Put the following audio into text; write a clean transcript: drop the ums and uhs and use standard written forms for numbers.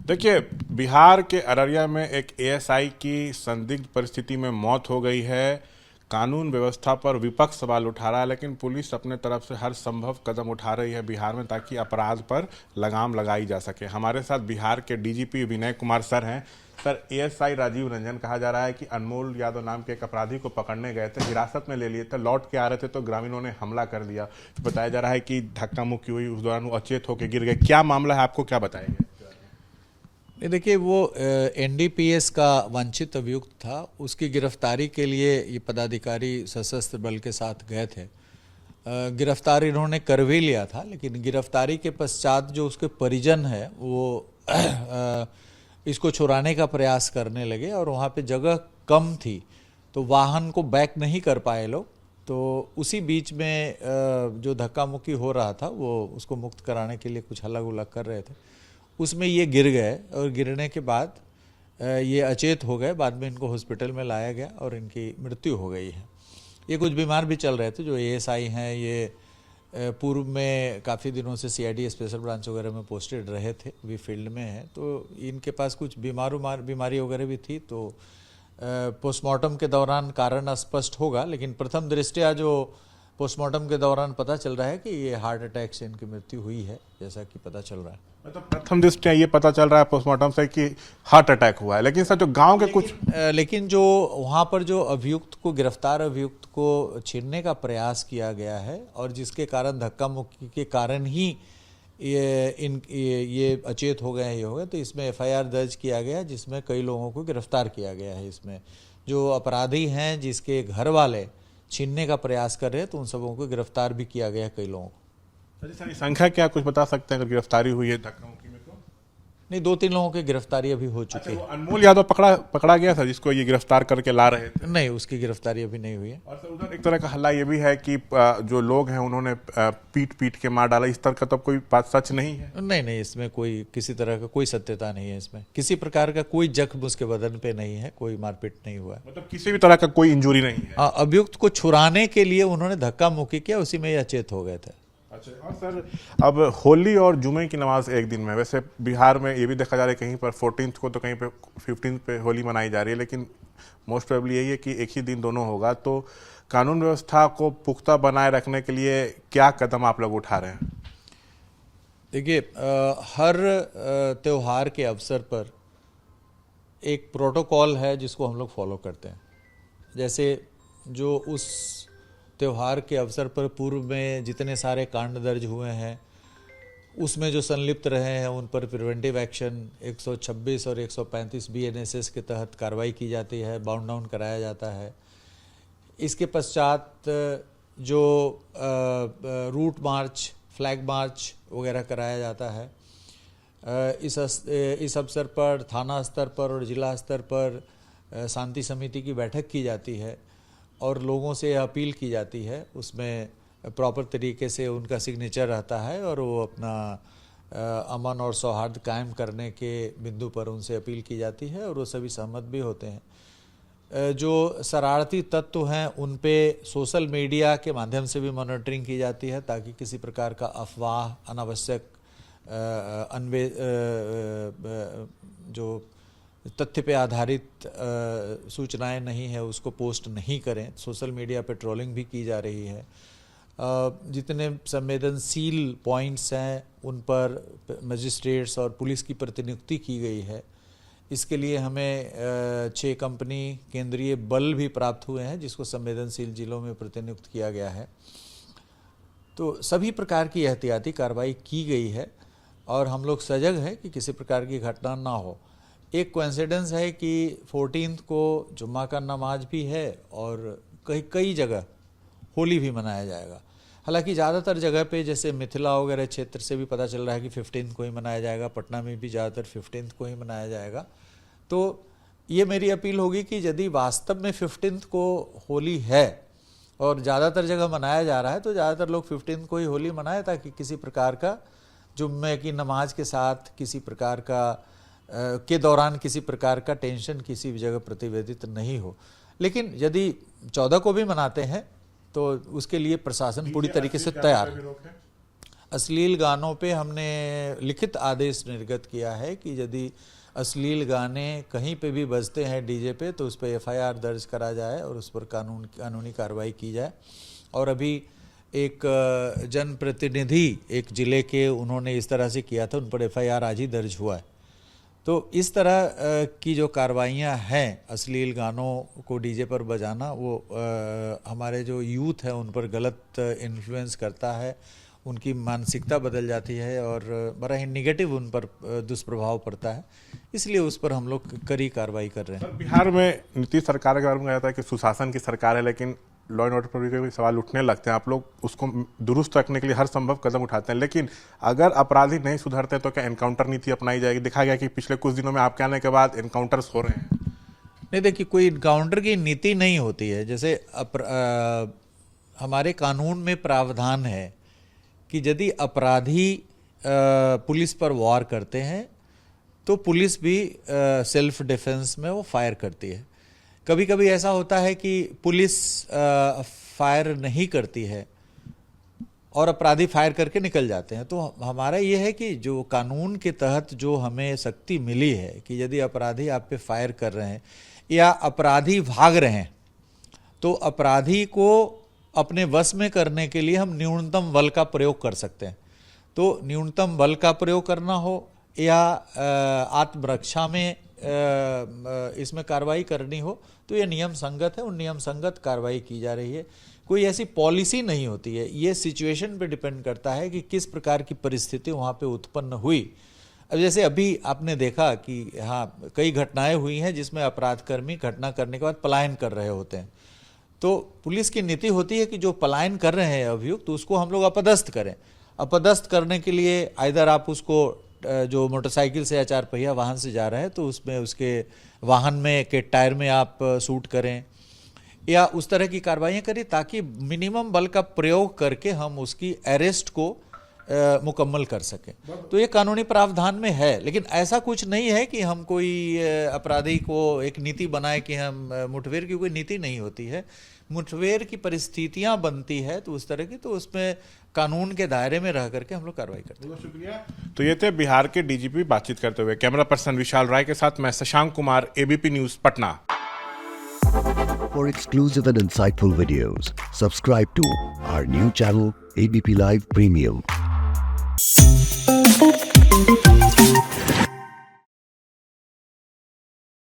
देखिए, बिहार के अररिया में एक एएसआई की संदिग्ध परिस्थिति में मौत हो गई है। कानून व्यवस्था पर विपक्ष सवाल उठा रहा है, लेकिन पुलिस अपने तरफ से हर संभव कदम उठा रही है बिहार में, ताकि अपराध पर लगाम लगाई जा सके। हमारे साथ बिहार के डीजीपी विनय कुमार सर हैं। सर, एएसआई राजीव रंजन, कहा जा रहा है कि अनमोल यादव नाम के एक अपराधी को पकड़ने गए थे, हिरासत में ले लिए थे, लौट के आ रहे थे तो ग्रामीणों ने हमला कर दिया। बताया जा रहा है कि धक्का मुक्की हुई, उस दौरान वो अचेत होकर गिर गए। क्या मामला है, आपको क्या बताएंगे? देखिए, वो एनडीपीएस का वांछित अभियुक्त था। उसकी गिरफ्तारी के लिए ये पदाधिकारी सशस्त्र बल के साथ गए थे। गिरफ्तार इन्होंने कर भी लिया था, लेकिन गिरफ्तारी के पश्चात जो उसके परिजन हैं वो इसको छुड़ाने का प्रयास करने लगे और वहाँ पे जगह कम थी तो वाहन को बैक नहीं कर पाए लोग। तो उसी बीच में जो धक्का मुक्की हो रहा था वो उसको मुक्त कराने के लिए कुछ हल्ला गुल्ला कर रहे थे, उसमें ये गिर गए और गिरने के बाद ये अचेत हो गए। बाद में इनको हॉस्पिटल में लाया गया और इनकी मृत्यु हो गई है। ये कुछ बीमार भी चल रहे थे। जो एएसआई हैं ये पूर्व में काफ़ी दिनों से सीआईडी स्पेशल ब्रांच वगैरह में पोस्टेड रहे थे, अभी फील्ड में हैं, तो इनके पास कुछ बीमारी वगैरह भी थी। तो पोस्टमार्टम के दौरान कारण अस्पष्ट होगा, लेकिन प्रथम दृष्टया जो पोस्टमार्टम के दौरान पता चल रहा है कि ये हार्ट अटैक से इनकी मृत्यु हुई है, जैसा कि पता चल रहा है। मतलब प्रथम दृष्टया ये पता चल रहा है पोस्टमार्टम से कि हार्ट अटैक हुआ है, लेकिन सर जो गांव के लेकिन जो वहाँ पर जो गिरफ्तार अभियुक्त को छीनने का प्रयास किया गया है और जिसके कारण धक्का मुक्की के कारण ही ये अचेत हो गए हैं, ये हो गए, तो इसमें एफआईआर दर्ज किया गया, जिसमें कई लोगों को गिरफ्तार किया गया है। इसमें जो अपराधी हैं जिसके घर वाले छीनने का प्रयास कर रहे हैं, तो उन सबों को गिरफ्तार भी किया गया है, कई लोगों को। सर, संख्या क्या कुछ बता सकते हैं अगर गिरफ्तारी हुई है धक्का मुक्की में? तो नहीं, 2-3 लोगों की गिरफ्तारी अभी हो चुकी है। अनमोल यादव पकड़ा गया था जिसको ये गिरफ्तार करके ला रहे थे? नहीं, उसकी गिरफ्तारी अभी नहीं हुई है। और सर, उधर एक तरह का हल्ला ये भी है कि जो लोग हैं उन्होंने पीट के मार डाला, इस तरह का तो कोई बात सच नहीं है? नहीं, इसमें कोई किसी तरह का कोई सत्यता नहीं है। इसमें किसी प्रकार का कोई जख्म उसके बदन पे नहीं है, कोई मारपीट नहीं हुआ है। मतलब किसी भी तरह का कोई इंजरी नहीं है? हाँ, अभियुक्त को छुड़ाने के लिए उन्होंने धक्का मुक्की किया, उसी में ये अचेत हो गए थे। अच्छा, और सर, अब होली और जुमे की नमाज एक दिन में, वैसे बिहार में ये भी देखा जा रहा है कहीं पर 14 को तो कहीं पे 15 पे होली मनाई जा रही है, लेकिन मोस्ट प्रोबेबली यही है कि एक ही दिन दोनों होगा। तो कानून व्यवस्था को पुख्ता बनाए रखने के लिए क्या कदम आप लोग उठा रहे हैं? देखिए, हर त्योहार के अवसर पर एक प्रोटोकॉल है जिसको हम लोग फॉलो करते हैं। जैसे जो उस त्योहार के अवसर पर पूर्व में जितने सारे कांड दर्ज हुए हैं, उसमें जो संलिप्त रहे हैं उन पर प्रिवेंटिव एक्शन 126 और 135 बीएनएसएस के तहत कार्रवाई की जाती है, बाउंड डाउन कराया जाता है। इसके पश्चात जो रूट मार्च, फ्लैग मार्च वगैरह कराया जाता है। इस अवसर पर थाना स्तर पर और जिला स्तर पर शांति समिति की बैठक की जाती है और लोगों से अपील की जाती है। उसमें प्रॉपर तरीके से उनका सिग्नेचर रहता है और वो अपना अमन और सौहार्द कायम करने के बिंदु पर उनसे अपील की जाती है और वो सभी सहमत भी होते हैं। जो शरारती तत्व हैं उन पे सोशल मीडिया के माध्यम से भी मॉनिटरिंग की जाती है, ताकि किसी प्रकार का अफवाह, अनावश्यक जो तथ्य पे आधारित सूचनाएं नहीं है उसको पोस्ट नहीं करें। सोशल मीडिया पे ट्रोलिंग भी की जा रही है। जितने संवेदनशील पॉइंट्स हैं उन पर मजिस्ट्रेट्स और पुलिस की प्रतिनियुक्ति की गई है। इसके लिए हमें 6 कंपनी केंद्रीय बल भी प्राप्त हुए हैं जिसको संवेदनशील जिलों में प्रतिनियुक्त किया गया है। तो सभी प्रकार की एहतियाती कार्रवाई की गई है और हम लोग सजग हैं कि किसी प्रकार की घटना ना हो। एक कोइंसिडेंस है कि 14 को जुम्मा का नमाज भी है और कई जगह होली भी मनाया जाएगा। हालांकि ज़्यादातर जगह पे जैसे मिथिला वगैरह क्षेत्र से भी पता चल रहा है कि 15 को ही मनाया जाएगा, पटना में भी ज़्यादातर 15 को ही मनाया जाएगा। तो ये मेरी अपील होगी कि यदि वास्तव में 15 को होली है और ज़्यादातर जगह मनाया जा रहा है तो ज़्यादातर लोग 15 को ही होली मनाएं, ताकि किसी प्रकार का जुम्मे की नमाज के साथ किसी प्रकार का के दौरान किसी प्रकार का टेंशन किसी भी जगह प्रतिवेदित नहीं हो। लेकिन यदि 14 को भी मनाते हैं तो उसके लिए प्रशासन पूरी तरीके से तैयार है। अश्लील गानों पे हमने लिखित आदेश निर्गत किया है कि यदि अश्लील गाने कहीं पे भी बजते हैं डीजे पे तो उस पर एफआईआर दर्ज करा जाए और उस पर कानूनी कार्रवाई की जाए। और अभी एक जनप्रतिनिधि एक ज़िले के उन्होंने इस तरह से किया था, उन पर एफआईआर आज ही दर्ज हुआ है। तो इस तरह की जो कार्रवाइयाँ हैं अश्लील गानों को डीजे पर बजाना, वो हमारे जो यूथ है उन पर गलत इन्फ्लुएंस करता है, उनकी मानसिकता बदल जाती है और बड़ा ही निगेटिव उन पर दुष्प्रभाव पड़ता है, इसलिए उस पर हम लोग कड़ी कार्रवाई कर रहे हैं। बिहार में नीतीश सरकार के बारे में कहा जाता है कि सुशासन की सरकार है, लेकिन लॉ एंड ऑर्डर पर भी सवाल उठने लगते हैं। आप लोग उसको दुरुस्त रखने के लिए हर संभव कदम उठाते हैं, लेकिन अगर अपराधी नहीं सुधरते तो क्या एनकाउंटर नीति अपनाई जाएगी? दिखा गया कि पिछले कुछ दिनों में आपके आने के बाद एनकाउंटर्स हो रहे हैं। नहीं, देखिए, कोई एनकाउंटर की नीति नहीं होती है। जैसे हमारे कानून में प्रावधान है कि यदि अपराधी पुलिस पर वार करते हैं तो पुलिस भी सेल्फ डिफेंस में वो फायर करती है। कभी कभी ऐसा होता है कि पुलिस फायर नहीं करती है और अपराधी फायर करके निकल जाते हैं। तो हमारा ये है कि जो कानून के तहत जो हमें शक्ति मिली है कि यदि अपराधी आप पे फायर कर रहे हैं या अपराधी भाग रहे हैं तो अपराधी को अपने वश में करने के लिए हम न्यूनतम बल का प्रयोग कर सकते हैं। तो न्यूनतम बल का प्रयोग करना हो या आत्मरक्षा में इसमें कार्रवाई करनी हो तो ये नियम संगत है, उन नियम संगत कार्रवाई की जा रही है। कोई ऐसी पॉलिसी नहीं होती है, ये सिचुएशन पे डिपेंड करता है कि किस प्रकार की परिस्थिति वहाँ पे उत्पन्न हुई। अब जैसे अभी आपने देखा कि हाँ, कई घटनाएं हुई हैं जिसमें अपराधकर्मी घटना करने के बाद पलायन कर रहे होते हैं। तो पुलिस की नीति होती है कि जो पलायन कर रहे हैं अभियुक्त तो उसको हम लोग अपदस्थ करें। अपदस्थ करने के लिए आइदर आप उसको जो मोटरसाइकिल से या 4 पहिया वाहन से जा रहा है तो उसमें उसके वाहन में के टायर में आप शूट करें या उस तरह की कार्रवाइयाँ करें ताकि मिनिमम बल का प्रयोग करके हम उसकी अरेस्ट को मुकम्मल कर सकें। तो ये कानूनी प्रावधान में है, लेकिन ऐसा कुछ नहीं है कि हम कोई अपराधी को एक नीति बनाए कि हम मुठभेड़ की कोई नीति नहीं होती है। मुठभेड़ की परिस्थितियां बनती है तो उस तरह की, तो उसमें कानून के दायरे में रह करके हम लोग कार्रवाई करते हैं। बहुत शुक्रिया। तो ये थे बिहार के डीजीपी बातचीत करते हुए। कैमरा पर्सन विशाल राय के साथ मैं Shashank Kumar, ABP news, Patna. For exclusive and insightful videos, subscribe to our new channel ABP Live Premium.